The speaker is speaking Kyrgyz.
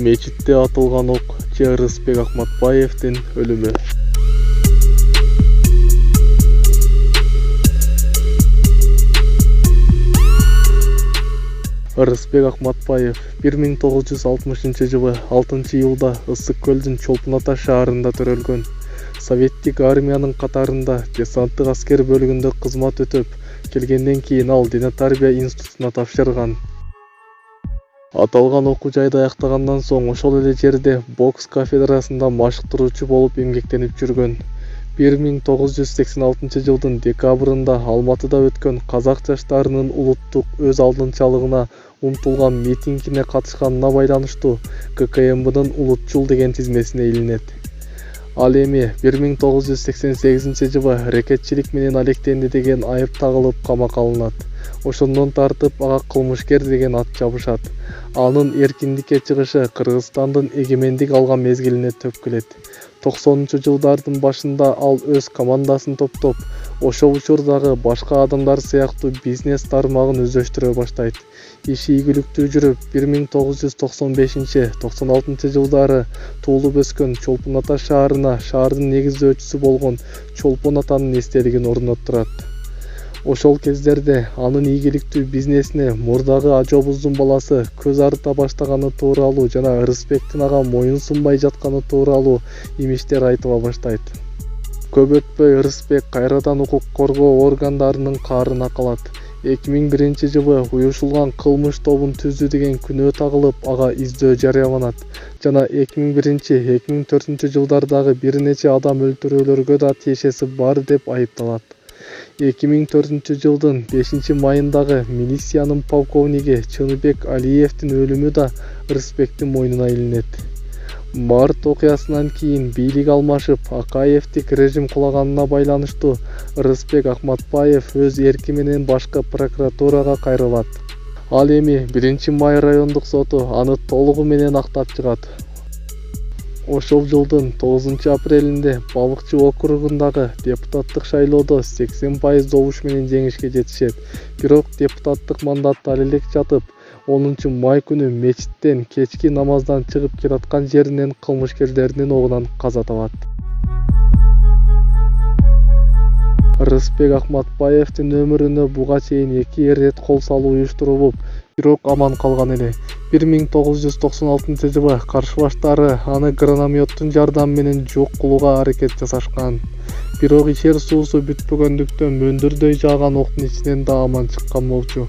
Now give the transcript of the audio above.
Мечитте атылган ок же Ырысбек Акматбаевдин өлүмү. Ырысбек Акматбаев 1960-жылы 6-июлда Ысык көлдүн Чолпон Ата шаарында төрөлгөн. Советтик армиянын катарында десанттык аскер бөлүгүндө кызмат өтөп келгенден кийин ал Дене тарбия институтуна тапшырган. Аталган окуу жайды аяктагандан соң ошол эле жерде бокс кафедрасында машыктыруучу болуп эмгектенип жүргөн. 1986-жылдын декабрында Алматыда өткөн казак жаштарынын улуттук өз алдынчалыгына умтулган митингине катышканына байланыштуу ККМБнын улутчул деген тизмесине илинет. Ал эми 1988-жылы рекетчилик менен алектенди деген айып тагылып камакка алынат. Ошондон тартып ага кылмышкер деген ат жабышат. Анын эркиндикке чыгышы Кыргызстандын эгемендик алган мезгилине төп келет. 90-жылдардын башында ал өз командасын топтоп, ошол учурдагы башка адамдар сыяктуу бизнес тармагын өздөштүрө баштайт. Иши ийгиликтүү жүрүп, 1995-96 жылдары туулуп өскөн Чолпон Ата шаарына шаардын негиздөөчүсү болгон Чолпон Атанын эстелигин орноттурат. Ошол кездерде анын ийгиликтүү бизнесине мурдагы ажообуздун баласы көз арыта баштаганы тууралуу жана Ырысбектин ага моюн сунбай жатканы тууралуу имиштер айтыла баштайт. Көп өтпөй Ырысбек кайрадан укук коргоо органдарынын каарына калат. 2001-жылы уюшулган кылмыш тобун түздү деген күнөө тагылып, ага издөө жарыяланат жана 2001-2004 жылдардагы бир нече адам өлтүрүүлөргө да тиешеси бар деп айыпталат. 2004 жылдын 5-майындагы милициянын полковниги Чыныбек Алиевдин өлүмү да Ырысбектин мойнуна илинет. Март окуясынан кийин бийлик алмашып, Акаевдик режим кулаганына байланыштуу Ырысбек Акматбаев өз эрки менен башкы прокуратурага кайрылат. Ал эми 1-Май райондук соту аны толугу менен актап чыгат. Ошол жылдын 9-апрелинде Балыкчы округундагы депутаттык шайлоодо 80% добуш менен жеңишке жетишет. Бирок депутаттык мандат ал элек жатып, 10-Май күнү мечиттен кечки намаздан чыгып келаткан жеринен кылмышкерлердин огунан каза табат. Ырысбек Акматбаевдин өмүрүнө буга чейин 2 ирет кол салуу уюштурулуп, бирок аман калган эле. 1996-жылы каршыбаштары аны гранамёттун жардамы менен жок кылууга аракет жасашкан. Бирок ишер суусу бүтпөгөндүктөн мөндүрдөй жааган октун ичинен да аман чыккан болчу.